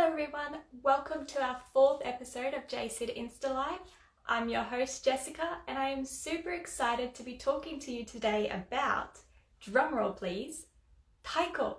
everyone, welcome to our fourth episode of J-Syd InstaLive. I'm your host Jessica and I am super excited to be talking to you today about, drumroll please, taiko.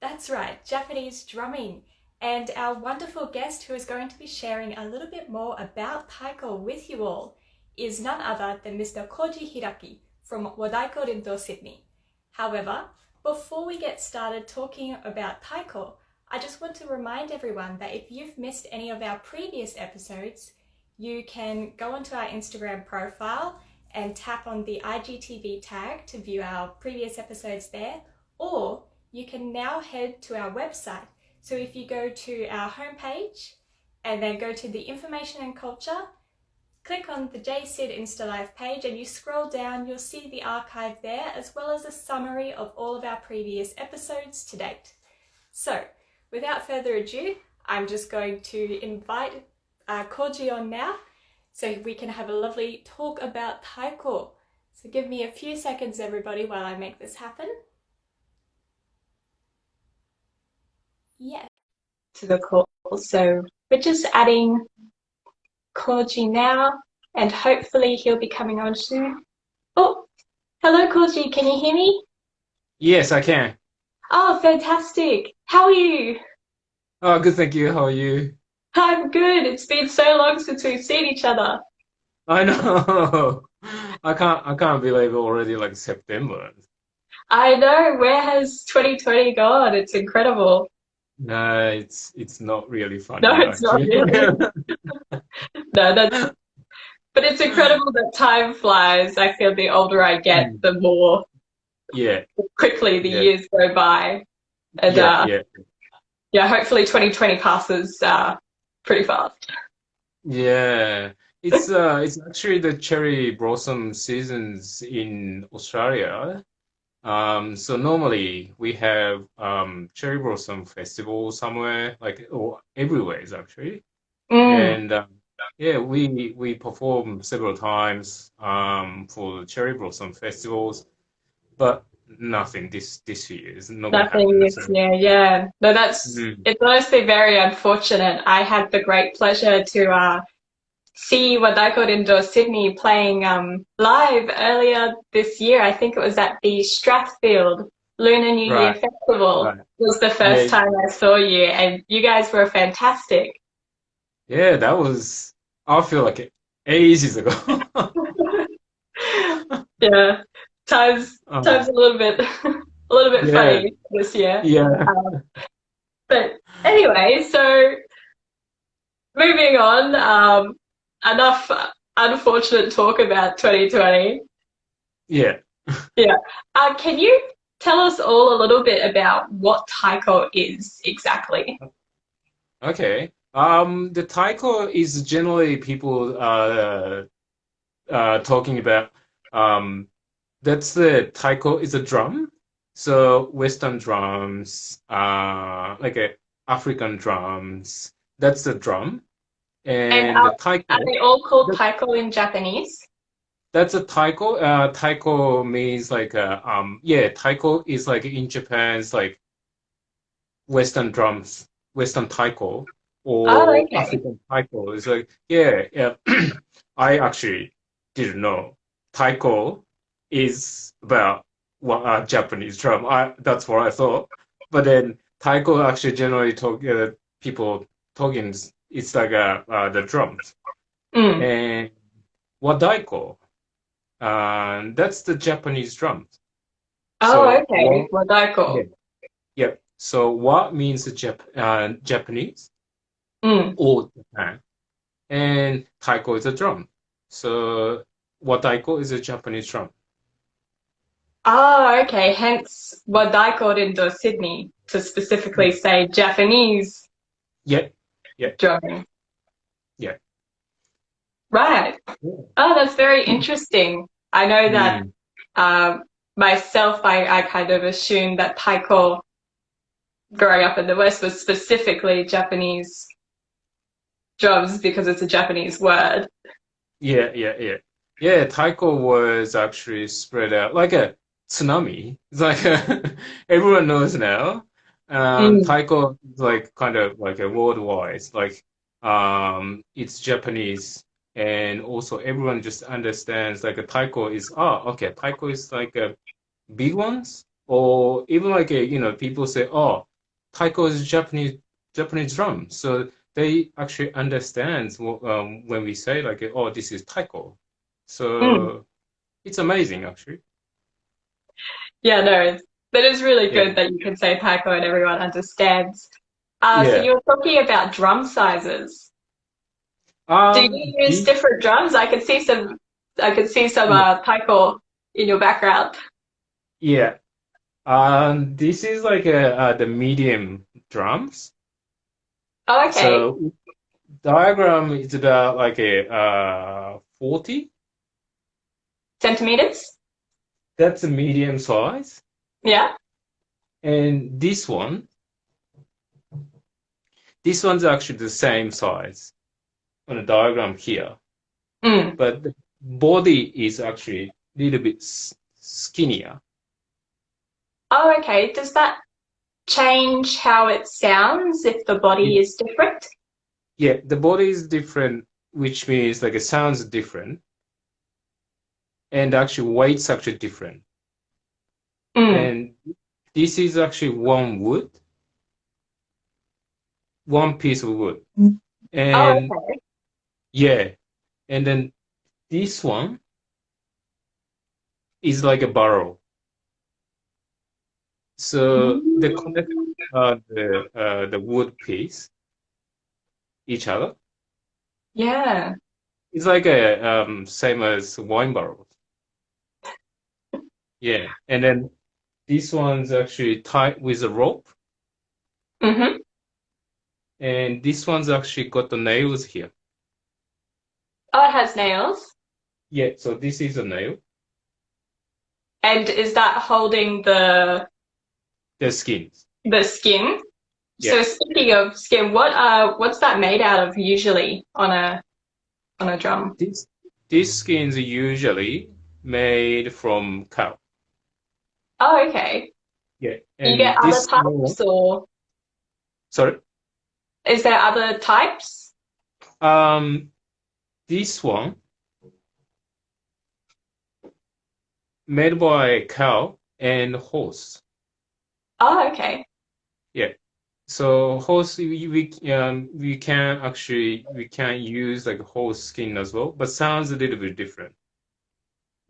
That's right, Japanese drumming. And our wonderful guest who is going to be sharing a little bit more about taiko with you all is none other than Mr. Koji Hiraki from Wadaiko Rindo Sydney. However, before we get started talking about taiko, I just want to remind everyone that if you've missed any of our previous episodes, you can go onto our Instagram profile and tap on the IGTV tag to view our previous episodes there, or you can now head to our website. So if you go to our homepage and then go to the information and culture, click on the J-Syd InstaLive page and you scroll down, you'll see the archive there as well as a summary of all of our previous episodes to date. So, without further ado, I'm just going to invite Koji on now so we can have a lovely talk about taiko. So give me a few seconds everybody while I make this happen. Yes. To the call. So we're just adding Koji now and hopefully he'll be coming on soon. Oh, hello Koji, can you hear me? Yes, I can. Oh, fantastic. How are you? Oh, good, thank you. How are you? I'm good. It's been so long since we've seen each other. I know. I can't believe already like September. I know. Where has 2020 gone? It's incredible. No, it's not really No, funny it's not actually. really. No, but it's incredible that time flies. I feel the older I get, Mm. the more Yeah, quickly the yeah, years go by. And yeah, yeah, yeah, hopefully 2020 passes pretty fast. yeah. It's actually the cherry blossom seasons in Australia. So normally we have cherry blossom festival somewhere, like or everywhere is actually. Mm. And yeah, we perform several times for the cherry blossom festivals, but nothing this year is not gonna Nothing happen. this So year, yeah. No, mm, it's honestly very unfortunate. I had the great pleasure to see Wadaiko Rindo Sydney playing live earlier this year. I think it was at the Strathfield Lunar New Year right, Festival. right, It was the yeah, first time I saw you, and you guys were fantastic. yeah. That was I feel like ages ago. Yeah, times Um, a little bit a little bit yeah, funny this year. yeah, But anyway, so moving on, enough unfortunate talk about 2020. yeah. Yeah. Can you tell us all a little bit about what taiko is exactly? Okay. The taiko is generally people talking about that's the taiko is a drum. So Western drums, like African drums, that's the drum. And And the are taiko, they all called that, taiko in Japanese? that's a taiko. Taiko means like yeah, taiko is like in Japan's like Western drums, Western taiko Oh, or okay. African taiko. It's like yeah, yeah. I actually didn't know. Taiko is about what a Japanese drum. That's what I thought. But then taiko actually generally talk people talking. It's like the drums Mm. and wadaiko. That's the Japanese drums. Oh, So okay. what? Wadaiko. Yeah, yeah. So what means Japanese Mm. or Japan, and taiko is a drum. So wadaiko is a Japanese drum. Oh, okay. Hence Wadaiko Rindo Sydney to specifically say Japanese Yeah, yeah, drumming. yeah. Right. Yeah. Oh, that's very interesting. I know that Mm, um, myself, I kind of assumed that taiko growing up in the West was specifically Japanese drums because it's a Japanese word. yeah, yeah, yeah. Yeah, taiko was actually spread out like a tsunami. It's like everyone knows now. Mm. Taiko is like kind of like a worldwide, like it's Japanese, and also everyone just understands like a taiko is okay, taiko is like a big ones, or even like a people say taiko is Japanese drum, so they actually understands when we say like this is taiko, Mm. so it's amazing actually. Yeah, no, that is really Yeah, good that you can say taiko and everyone understands. So yeah. you were talking about drum sizes. Do you use The different drums? I could see some yeah, taiko in your background. yeah. This is like the medium drums. Oh, okay. So diagram is about like a 40. Centimeters? That's a medium size. Yeah. And this one's actually the same size on the diagram here. Mm. But the body is actually a little bit skinnier. Oh, okay. Does that change how it sounds if the body Yeah, is different? yeah, the body is different, which means like it sounds different, and actually weight's actually different. Mm. And this is actually one piece of wood. Oh, And okay. yeah, and then this one is like a barrel. So they connect Mm. the wood piece each other. Yeah. It's like a same as wine barrels. Yeah, and then this one's actually tied with a rope, Mm-hmm. and this one's actually got the nails here. Oh, it has nails. Yeah, so this is a nail. And is that holding The skins. the skin? Yeah, So speaking of skin, what's that made out of usually on a drum? this these skins are usually made from cow. Oh, okay. Yeah, Do you get and other this one, types or sorry, is there other types? um, this one made by cow and horse. Oh, okay. Yeah, so horse we can actually we can use like horse skin as well, but sounds a little bit different.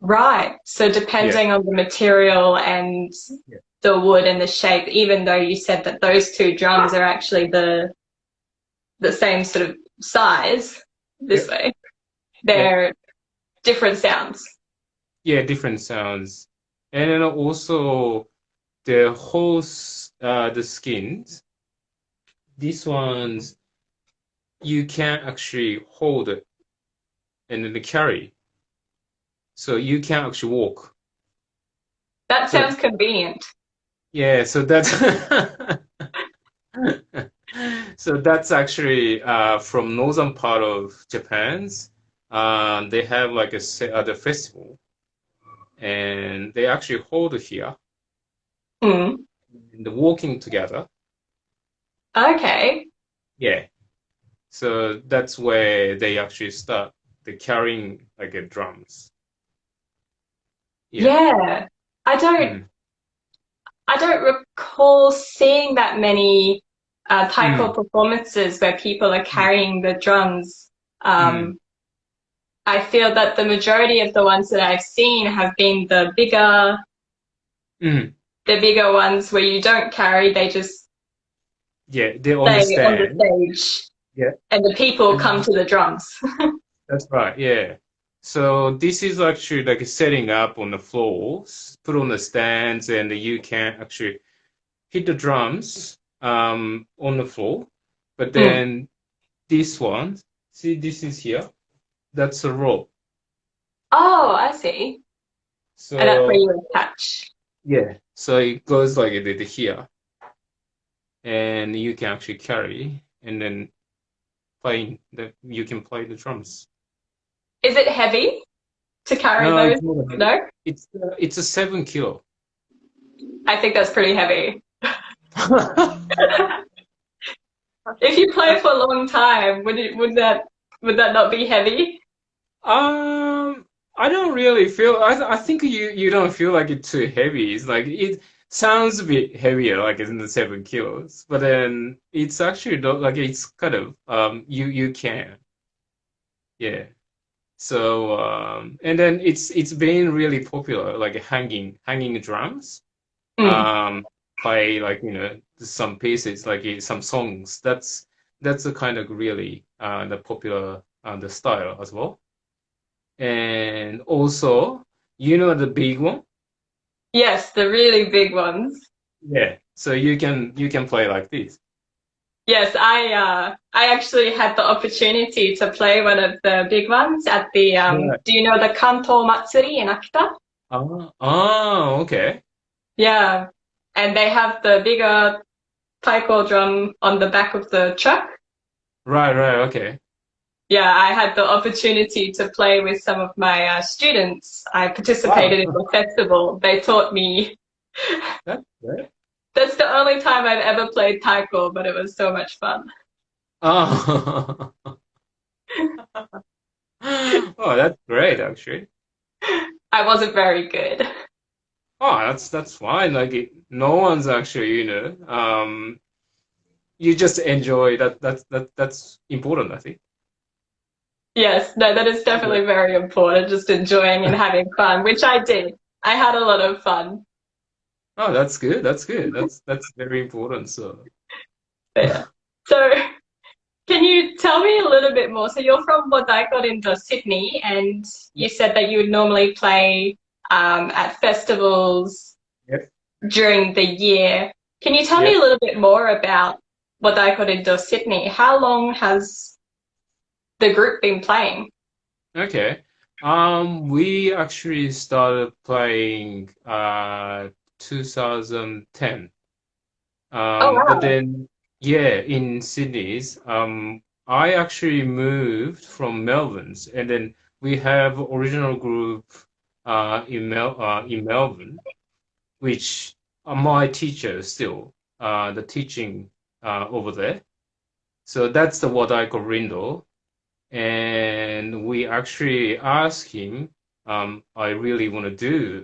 Right. So Yeah, depending on the material and yeah, the wood and the shape, even though you said that those two drums are actually the same sort of size yeah, this way, yeah, they're different sounds. yeah, different sounds, and then also the horse the skins. These ones you can actually hold it and then carry. So you can actually walk. That So sounds convenient. yeah, so that's so that's actually from northern part of Japan's. They have like the festival, and they actually hold here Mm. and they're walking together. Okay. Yeah, so that's where they actually start the carrying like a drums. Yeah. Yeah. I don't Mm. I don't recall seeing that many taiko Mm. performances where people are Mm. carrying the drums. Mm. Um, I feel that the majority of the ones that I've seen have been Mm. the bigger ones where you don't carry, they just Yeah, they stay on the understand. stage Yeah. and the people come And to the drums. that's right, yeah. So this is actually like setting up on the floors, put on the stands, and you can actually hit the drums on the floor. But Mm. then this one, see, this is here. That's a rope. Oh, I see. And that's where So you attach. yeah, so it goes like it did here, and you can actually carry, and then you can play the drums. Is it heavy to carry No, those? it's not heavy. No? It's a 7 kilo. I think that's pretty heavy. If you play for a long time, would that not be heavy? Um, I don't really feel. I think you don't feel like it's too heavy. It's like it sounds a bit heavier, like it's in the 7 kilos, but then it's actually not like it's kind of you can, yeah. So and then it's been really popular, like hanging drums. Mm. Um, play like some pieces like some songs. That's a kind of really the popular the style as well. And also, the big one? Yes, the really big ones. Yeah. So you can play like this. Yes, I actually had the opportunity to play one of the big ones at the Right. do you know the Kanto Matsuri in Akita? Okay. Yeah. And they have the bigger taiko drum on the back of the truck. Right, okay. Yeah, I had the opportunity to play with some of my students. I Wow. participated in the festival. They taught me. That's great. That's the only time I've ever played taiko, but it was so much fun. Oh. Oh, that's great actually. I wasn't very good. Oh, that's fine. Like no one's actually, you just enjoy that's important, I think. Yes, no, that is Yeah. definitely very important. Just enjoying and having fun, which I did. I had a lot of fun. Oh, that's good. That's good. That's very important. So, But yeah. So, can you tell me a little bit more? So, you're from Wadaiko Rindo Sydney, and yeah. you said that you would normally play at festivals Yeah. during the year. Can you tell me Yeah. a little bit more about Wadaiko Rindo Sydney? How long has the group been playing? Okay. We actually started playing 2010. Oh, But wow. then yeah, in Sydney's, I actually moved from Melbourne's, and then we have original group in Melbourne, which are my teachers still the teaching over there. So that's the Wadaiko Rindo. And we actually asked him, I really want to do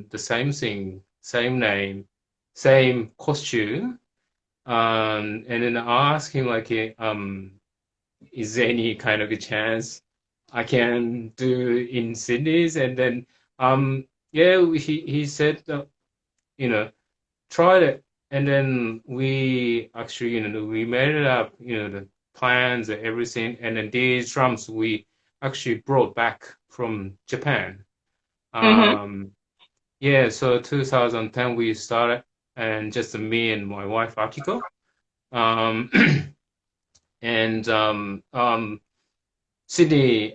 the same thing, same name, same costume. And then I asked him like, is there any kind of a chance I can do in Sydney's? And then, yeah, he said, you know, tried it, and then we actually, we made it up, the plans and everything, and then these drums we actually brought back from Japan. Mm-hmm. Yeah, so 2010 we started, and just me and my wife Akiko, um, and Sydney,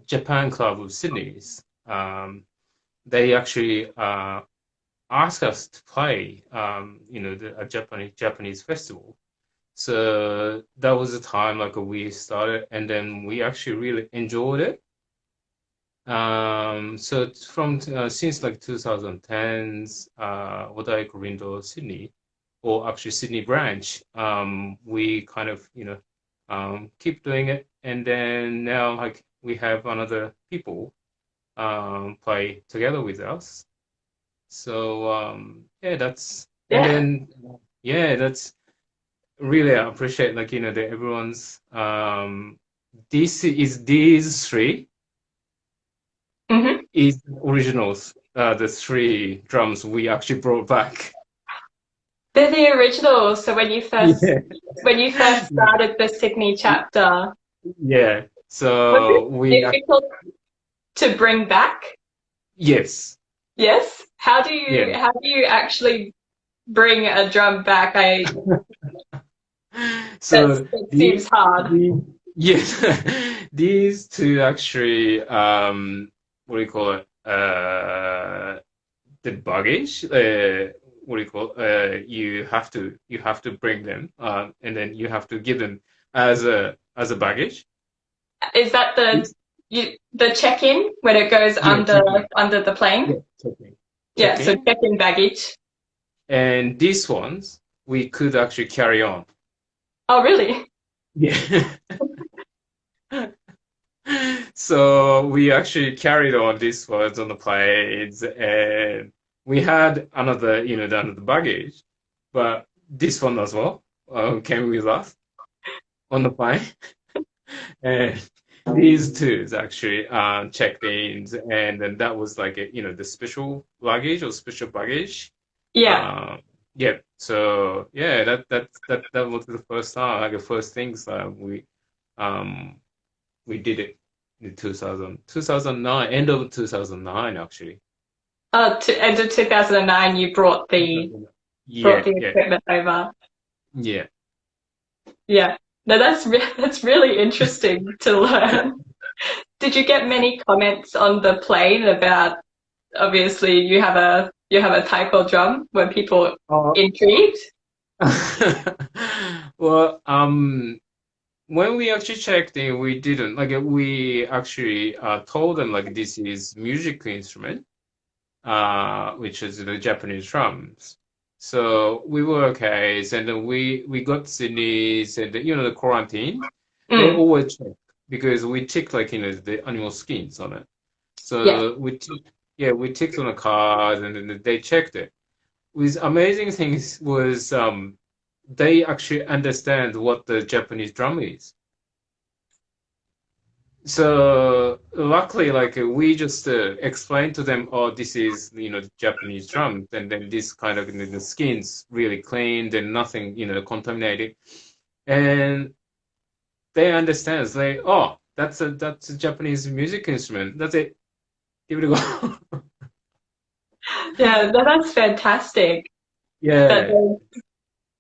Japan Club of Sydney's. They actually asked us to play, a Japanese festival. So that was the time like we started, and then we actually really enjoyed it. So from since like 2010s, Wadaiko Rindo Sydney, or actually Sydney branch, we kind of keep doing it, and then now like we have another people play together with us. So yeah, and Yeah. then yeah, that's really I appreciate like that everyone's these three Mm-hmm. is originals. The three drums we actually brought back. They're the originals. So Yeah. when you first started the Sydney chapter, Yeah. was So it we difficult to bring back? yes. Yes. Yeah. How do you actually bring a drum back? I So that the seems hard. yes, these two actually what do you call it? The baggage. What do you call? You have to bring them, and then you have to give them as a baggage. Is that It's the check-in when it goes yeah, under checking. under the plane? Yeah, checking. Yeah, so Checking. check-in baggage. And these ones we could actually carry on. Oh, really? Yeah. So we actually carried on these ones on the planes, and we had another, another baggage, but this one as well came with us on the plane. And these two is actually checked in, and then that was like the special luggage or special baggage. Yeah. Um, yeah. So yeah, that was the first time, like the first things that um we did it in 2009, end of 2009 actually. End of 2009, you brought Yeah, the yeah, equipment over. yeah. Yeah. No, that's really interesting to learn. Did you get many comments on the plane about obviously you have a taiko drum? Were people Oh. intrigued? Well, when we actually checked in, we didn't like we actually told them like this is music instrument, which is the Japanese drums. So we were okay, and then we got Sydney's and the quarantine. They Mm, always check because we tick like the animal skins on it. yeah. So we ticked on the card and then they checked it. With amazing things was they actually understand what the Japanese drum is. So luckily, like we just explained to them, oh, this is the Japanese drum, and then this kind of the skin's really cleaned and nothing contaminated, and they understand. It's like, oh, that's a Japanese music instrument. That's it. Give it a go. Yeah, that's fantastic. That Yeah,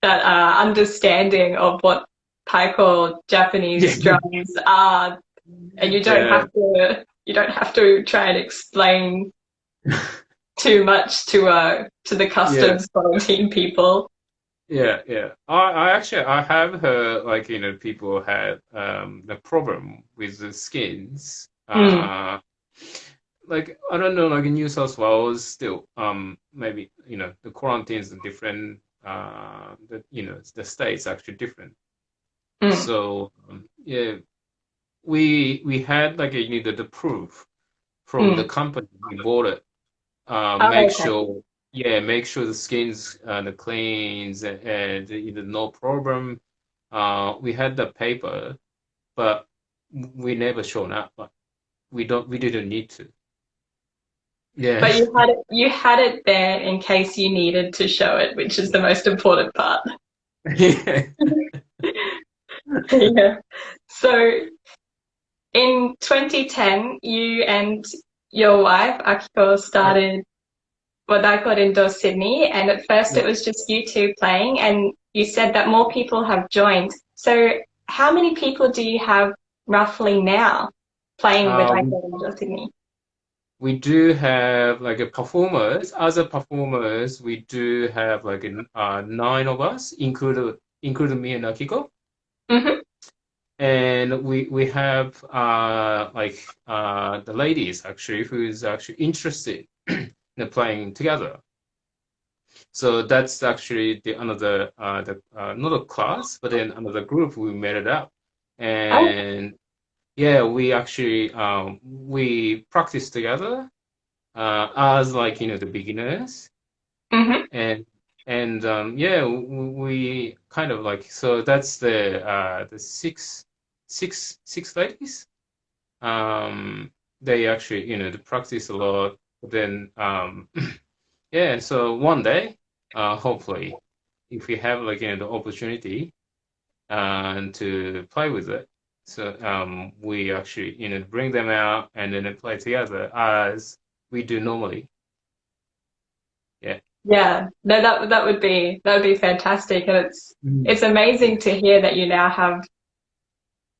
that understanding of what taiko yeah, Japanese drums are, and yeah, you don't have to try and explain too much to the yeah. customs quarantine people. Yeah, yeah. I actually I have heard like people had the problem with the skins. Mm, Like I don't know, like in New South Wales still maybe the quarantines are different. The states actually different. mm. So yeah, we had like you needed the proof from the Mm. company we bought it. Make Oh, okay. sure, yeah, make sure the skin's the cleans and no problem. We had the paper, but we never shown up. But we didn't need to. Yeah, But you had it there in case you needed to show it, which is the most important part. yeah, Yeah. So in 2010, you and your wife, Akiko, yeah, started Wadaiko Rindo Sydney, and at first yeah. it was just you two playing, and you said that more people have joined. So how many people do you have roughly now playing We Wadaiko Rindo Sydney? we do have like a performers. As a performers, we do have like nine of us, including me and Akiko. Hmm. And we have the ladies actually who's actually interested in playing together. So that's actually the another the not a class, but then another group we made it up. Oh, And yeah, we actually we practice together as like the beginners hmm. and yeah we kind of like so that's the six ladies. They actually, they practice a lot. But then, yeah. So one day, hopefully, if we have like the opportunity and to play with it, so we actually bring them out and then play together as we do normally. Yeah. Yeah, no, that would be fantastic, and Mm. it's amazing to hear that you now have,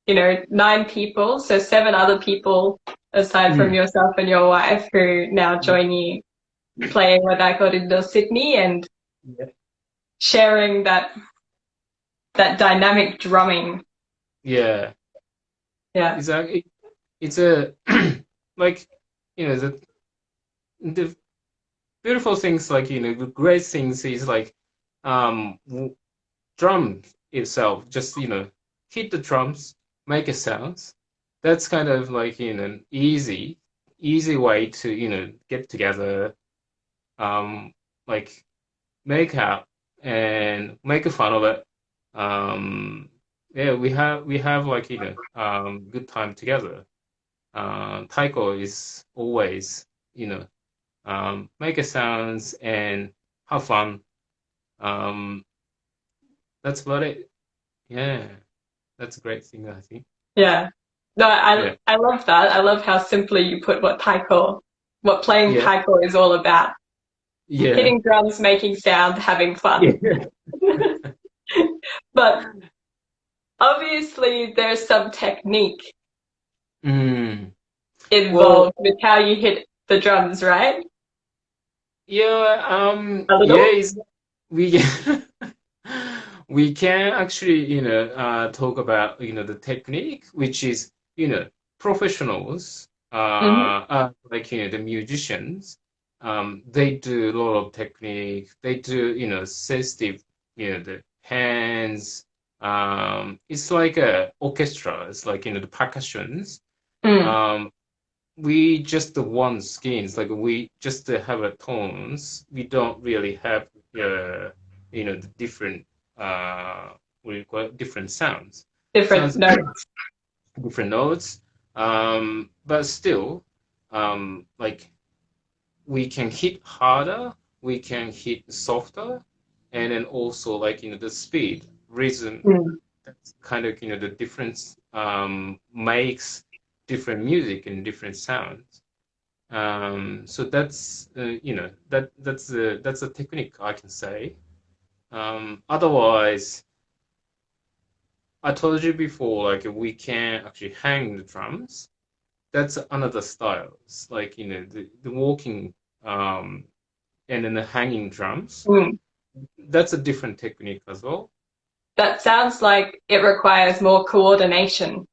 you know, nine people, so seven other people aside from Mm. yourself and your wife who now Yeah. join you playing Wadaiko Rindo Sydney and Yeah. sharing that dynamic drumming. Yeah. Yeah. beautiful things like, the great things is like, drum itself, just, hit the drums, make a sound. That's kind of like, easy way to, get together, um, like make out and make fun of it. Um, yeah, we have like, good time together. Taiko is always, make a sounds and have fun. Um, that's about it. Yeah, that's a great thing, I think. Yeah. No, Yeah, I love that. I love how simply you put what playing yeah, taiko is all about. yeah, Hitting drums, making sound, having fun. yeah. But obviously there's some technique Mm. Well, involved with how you hit the drums, right? yeah, A yeah, little? we we can actually, talk about, the technique, which is, professionals, Hmm. like, the musicians, they do a lot of technique. They do, sensitive, the hands. It's like a orchestra. It's like, the percussions. Mm. Um, we just the one skins, like we just have a tones. We don't really have the different what do you call it? Different sounds. Different Sounds notes. different notes. But still, like we can hit harder, we can hit softer, and then also like the speed, rhythm. Mm. That's kind of the difference makes different music and different sounds. So that's that's a technique I can say. Otherwise, I told you before, like we can actually hang the drums. That's another style. It's like the walking and then the hanging drums. Mm. That's a different technique as well. That sounds like it requires more coordination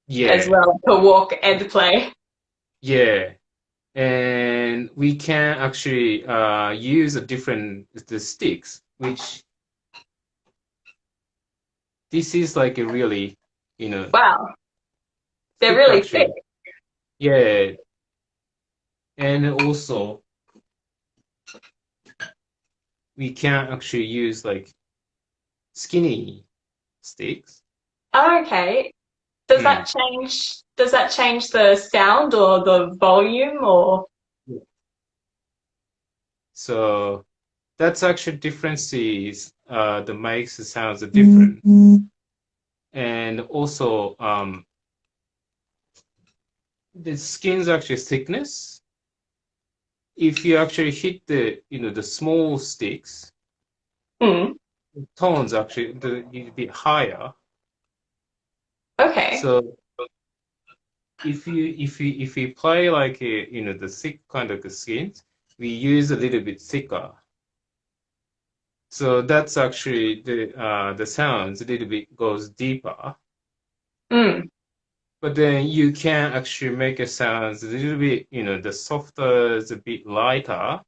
as Yeah, well to walk and play. yeah. And we can actually use a different the sticks, which this is like a really, Wow, they're thick really thick. actually. Yeah, and also we can actually use like skinny sticks. Oh, okay. Mm. Does that change the sound or the volume or Yeah. So that's actually differences that makes the sounds are different. And also the skin's actually thickness. If you actually hit the small sticks, mm, the tones actually a bit higher. okay. So if you play like the thick kind of skins, we use a little bit thicker. So that's actually the sounds a little bit goes deeper. Mm, But then you can actually make a sounds a little bit, the softer is a bit lighter.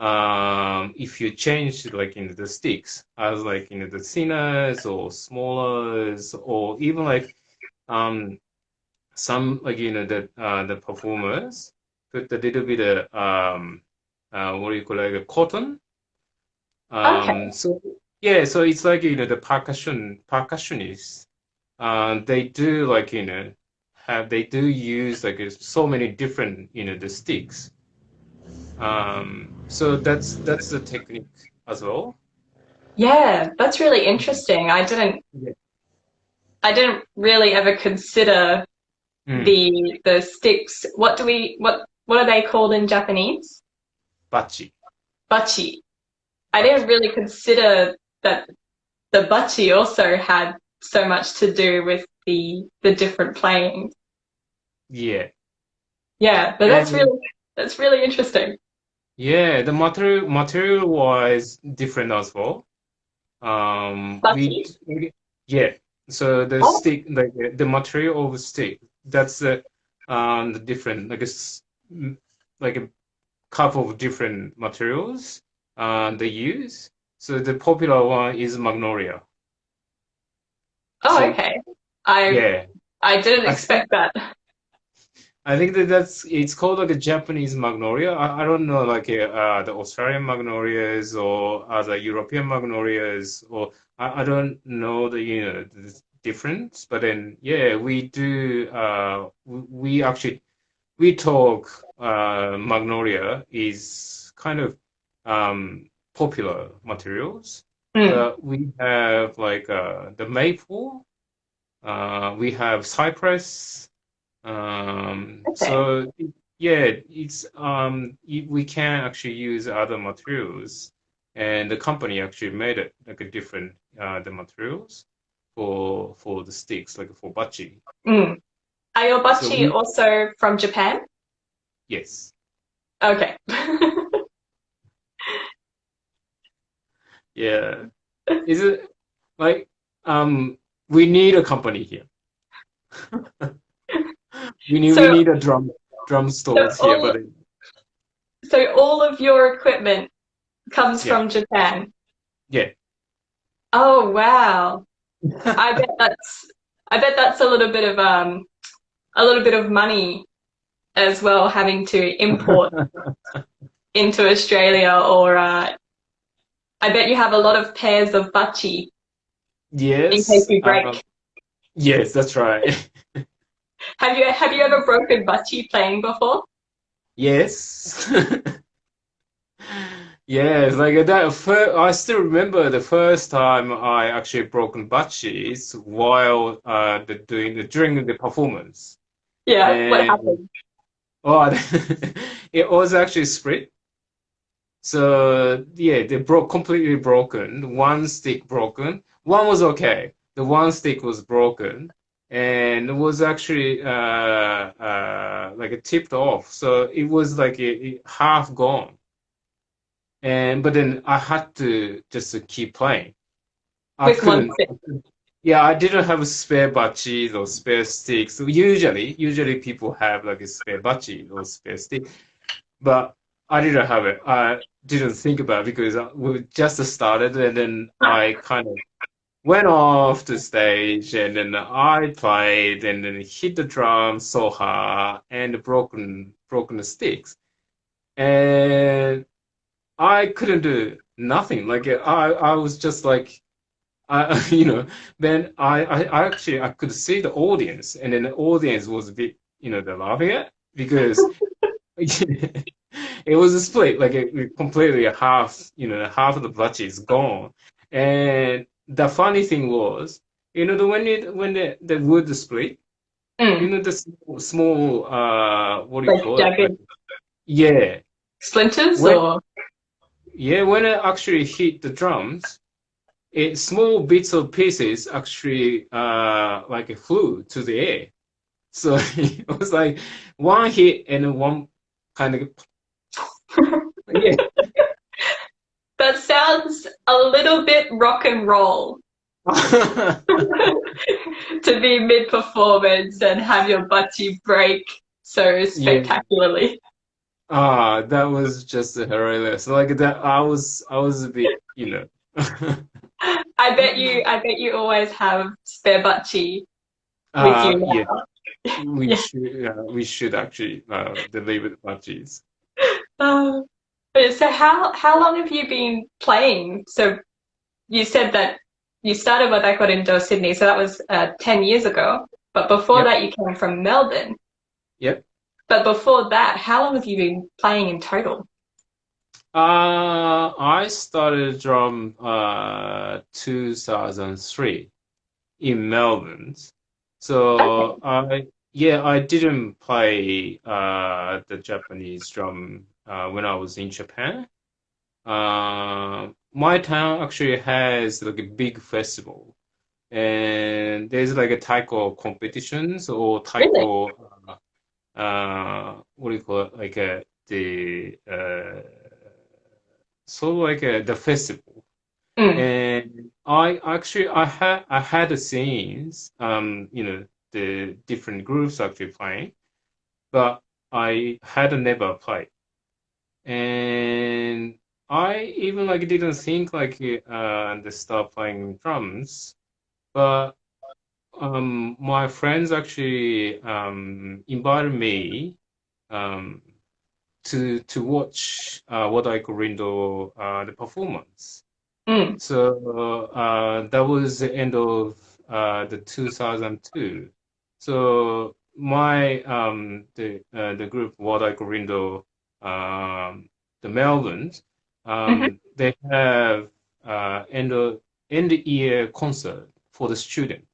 If you change like the sticks as like the thinners or smallers or even like um some like the performers put a little bit of what do you call it, like a cotton. okay. So yeah, so it's like the percussionists. They do like they do use like so many different the sticks. So that's the technique as well. Yeah, that's really Mhm. interesting. Yeah. I didn't really ever consider Mm. the sticks. What are they called in Japanese? Bachi. Bachi. I didn't Bachi. really consider that the bachi also had so much to do with the different playing. Yeah. Yeah, but And that's really interesting. yeah, the material wise different as well. Bachi? Yeah. So the Oh, stick, like the material of the stick, that's the different like like a couple of different materials they use. So the popular one is magnolia. Oh, So okay. I yeah, I didn't I think expect that. I think that's it's called like a Japanese magnolia. I don't know like the Australian magnolias or other European magnolias or I don't know the difference. But then yeah, we do we actually we talk magnolia is kind of popular materials, Mm, but we have like the maple, we have cypress. okay. So yeah, we can actually use other materials, and the company actually made it like a different the materials for the sticks, like for bachi. Mm. Are your So bocce we also from Japan? yes, Okay. yeah. Is it like we need a company here. We So, need a drum so stores here, all but so all of your equipment comes yeah, from Japan. yeah. Oh, wow. I bet that's I bet that's a little bit of money as well, having to import into Australia, or I bet you have a lot of pairs of bocce in case Yes, you break. yes, that's right. Have you ever broken bocce playing before? Yes. Yes, like that. I still remember the first time I actually broken butchies while doing during the performance, Yeah, what and happened? oh, it was actually split. So yeah, they broke completely broken. One stick broken. One was okay. The one stick was broken, and it was actually like it tipped off. So it was like half gone. And but then I had to just to keep playing. I With one couldn't. stick. Yeah, I didn't have a spare bachi or spare sticks. So usually people have like a spare bachi or spare stick, but I didn't have it. I didn't think about it because we just started, and then I kind of went off the stage, and then I played, and then hit the drum so hard, and broken the sticks, and I couldn't do nothing. Like I was just like. Then I actually I could see the audience, and then the audience was a bit, they're laughing at because it was a split, like completely a half, half of the budget is gone. And the funny thing was, when the wood split, Mm, the small what do you like call it? Like jagged yeah, splinters, when or when it actually hit the drums, small bits of pieces actually like flew to the air. So it was like one hit and one kind of yeah. that sounds a little bit rock and roll to be mid performance and have your butty break so Yeah. spectacularly. That was just hilarious. Like that, I was a bit, I bet you always have spare butchie with you Yeah, now. Yeah. we should actually deliver the budgies. Uh, so how long have you been playing? So you said that you started with Wadaiko Rindo Sydney, so that was 10 years ago. But before Yep, that, you came from Melbourne. yep. But before that, how long have you been playing in total? I started drum 2003 in Melbourne. So I didn't play the Japanese drum when I was in Japan. My town actually has like a big festival, and there's like a taiko competitions or Really? taiko what do you call it? Like the sort of like the festival. Mm. And I had the scenes, the different groups actually playing, but I had never played. and I even like didn't think like to start playing drums, but my friends actually invited me um, to watch Wadaiko Rindo the performance. Mm. So that was the end of the 2002. So my the group Wadaiko Rindo the Melbourne Hmm. they have end year concert for the student.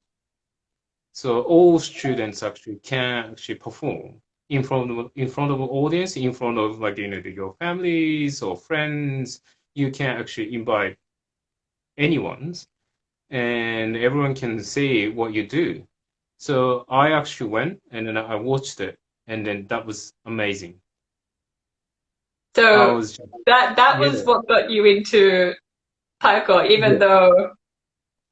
So all students actually can actually perform in front of an audience, in front of like your families or friends. You can actually invite anyone's, and everyone can see what you do. So I actually went and then I watched it, and then that was amazing. I So was that yeah was what got you into taiko, even yeah. though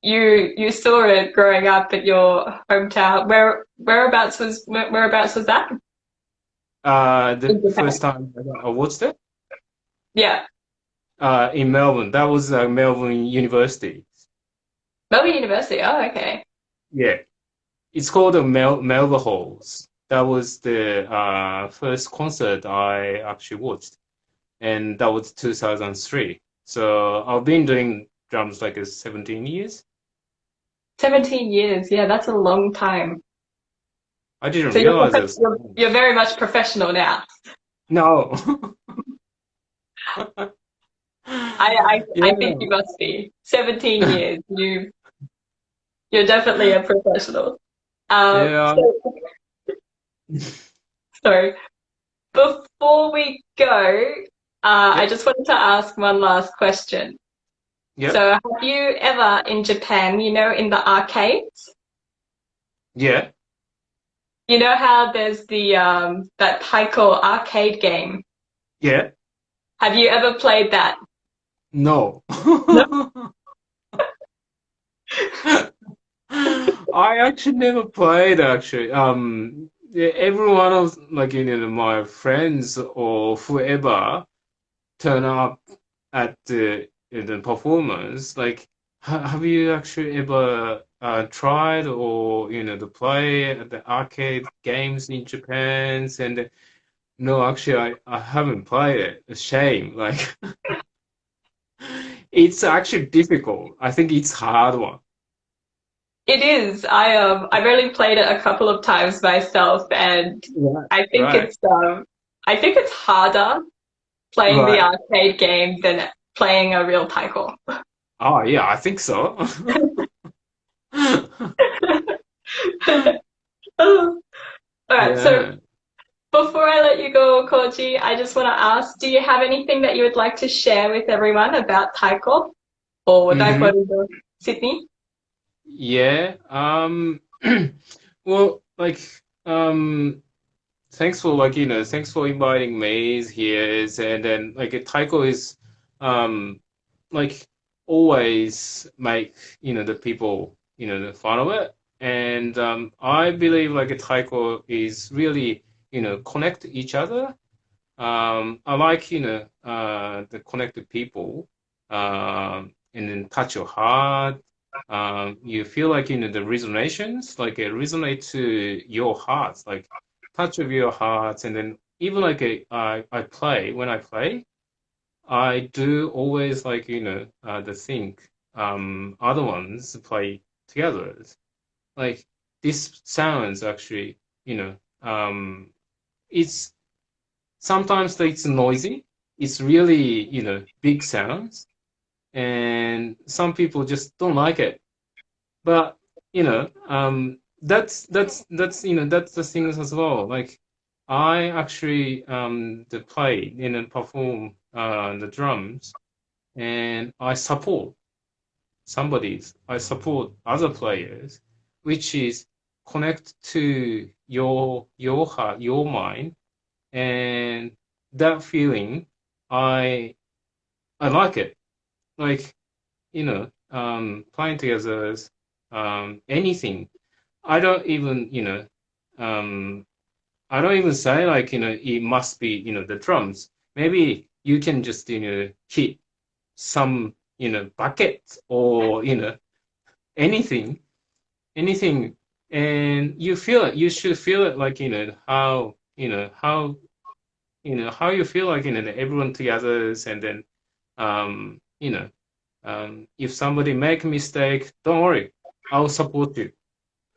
you saw it growing up at your hometown. Whereabouts was that? The In Japan. first time I watched it Yeah, in Melbourne, that was Melbourne University. Melbourne University. Oh, okay. Yeah, it's called the Melba Halls. That was the first concert I actually watched, and that was 2003. So I've been doing drums like 17 years. 17 years. Yeah, that's a long time. I didn't So you're realize it was so long. you're very much professional now. No. I think you Yeah. must be. 17 years. You're definitely a professional. Yeah. So sorry. Before we go, I Yep. just wanted to ask one last question. Yep. So, have you ever in Japan, in the arcades, Yeah. how there's the that taiko arcade game? Yeah. Have you ever played that? No. No. I actually never played actually. Yeah, every one of like my friends or whoever turn up at the performance. Like, have you actually ever tried or to play at the arcade games in Japan? And no, actually, I haven't played it. A shame. Like, it's actually difficult. I think it's hard one. It is. I've only played it a couple of times myself, and Right. I think Right. it's um I think it's harder playing the Right. arcade game than playing a real taiko. Oh yeah, I think so. All right, so Yeah. before I let you go, Koji, I just want to ask, do you have anything that you would like to share with everyone about taiko or Wadaiko Hmm. Rindo Sydney? Yeah. Well, like, um, thanks for thanks for inviting me here. And then like taiko is, um, like always make the people the fun of it, and I believe like a taiko is really connect each other. I like the connected people, and then touch your heart. You feel like the resonations like it resonate to your hearts, like touch of your hearts, and then even like I play when I play. I do always like the think other ones play together. Like this sounds actually it's sometimes it's noisy. It's really big sounds, and some people just don't like it. But that's the things as well. Like I actually the play and perform the drums, and I support other players, which is connect to your heart, your mind, and that feeling, I I like it. Like playing together is anything. I don't even um, I don't even say like it must be the drums. Maybe you can just, hit some, bucket or, anything, anything, and you feel it. You should feel it like, how you feel like, that everyone together, and then, um, you know, if somebody make a mistake, don't worry, I'll support you.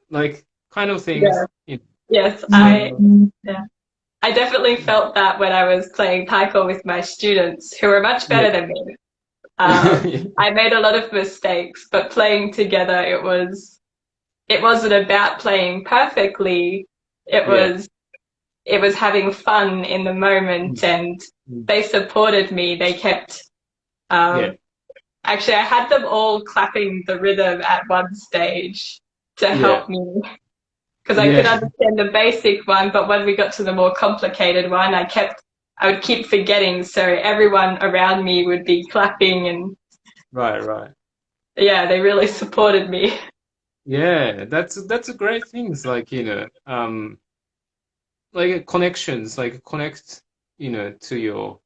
Like kind of things. Yeah. Yes, So, yeah. I definitely felt that when I was playing taiko with my students who were much yeah. better than me. I made a lot of mistakes, but playing together, it wasn't about playing perfectly. It Yeah. was having fun in the moment, and Mm. they supported me. They kept, Yeah. actually, I had them all clapping the rhythm at one stage to Yeah. help me, because I could Yeah. understand the basic one, but when we got to the more complicated one, I would keep forgetting, so everyone around me would be clapping, and Right. yeah, they really supported me. Yeah, that's a great things like, like connections, like connect, to your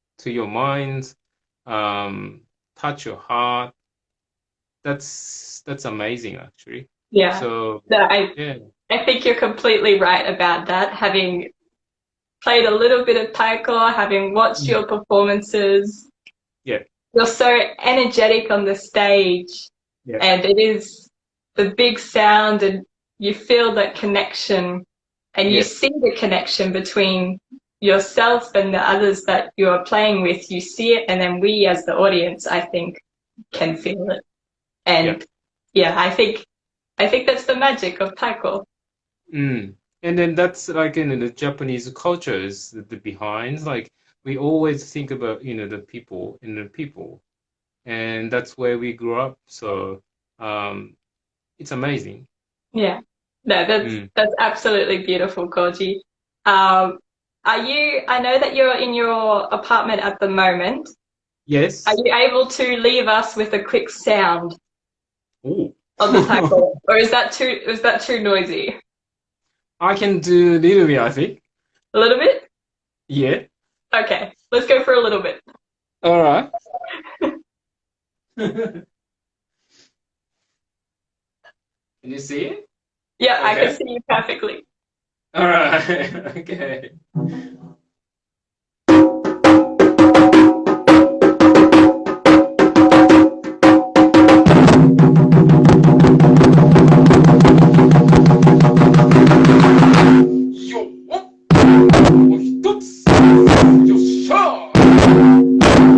mind, um, touch your heart. That's amazing actually. Yeah, So, no, yeah. I think you're completely right about that. Having played a little bit of taiko, having watched Mm. your performances, Yeah. you're so energetic on the stage, Yeah. and it is the big sound, and you feel that connection, and you Yeah. see the connection between yourself and the others that you are playing with. You see it, and then we as the audience, I think, can feel it. Yeah. And yeah, I think that's the magic of taiko. Mm. And then that's like in the Japanese cultures, the behind, like we always think about, the people, and that's where we grew up. So, it's amazing. Yeah. No, Mm. that's absolutely beautiful, Koji. Um, I know that you're in your apartment at the moment. Are Yes. you able to leave us with a quick sound Oh. on the tackle? Or is that too noisy? I can do a little bit, I think. A little bit? Yeah. Okay, let's go for a little bit. All right. Can you see it? Yeah, I can Okay. see you perfectly. All right. Okay. Yo, oh, 一つ、よっしゃー。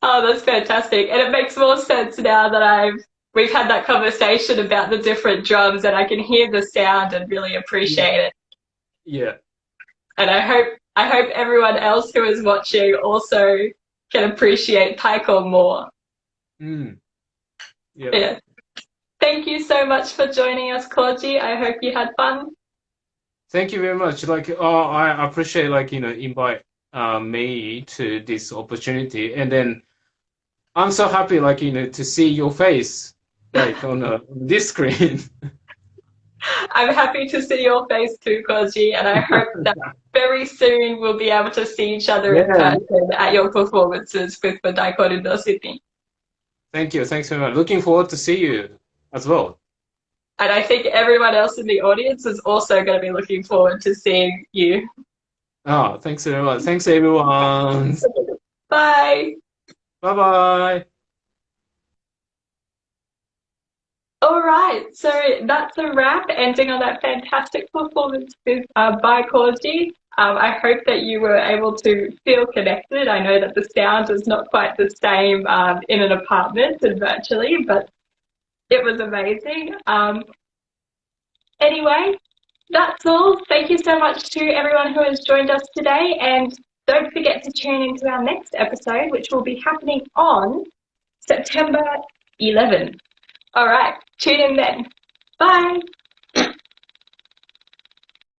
Oh, that's fantastic. And it makes more sense now that we've had that conversation about the different drums, and I can hear the sound and really Yeah. appreciate it. Yeah. And I hope everyone else who is watching also can appreciate taiko more. Mm. Yeah. Yeah. Thank you so much for joining us, Koji. I hope you had fun. Thank you very much. Like, I appreciate like, invite me to this opportunity, and then I'm so happy like, to see your face like on this screen. I'm happy to see your face too, Koji, and I hope that very soon we'll be able to see each other in Yeah. person at your performances with Wadaiko Rindo Sydney. Thank you. Thanks very much. Looking forward to see you as well. And I think everyone else in the audience is also going to be looking forward to seeing you. Oh, thanks very much. Thanks everyone. Bye. Bye bye. All right, so that's a wrap, ending on that fantastic performance with by Koji. I hope that you were able to feel connected. I know that the sound is not quite the same in an apartment and virtually, but it was amazing. Anyway, that's all. Thank you so much to everyone who has joined us today, and don't forget to tune into our next episode, which will be happening on September 11th. All right, tune in then. Bye.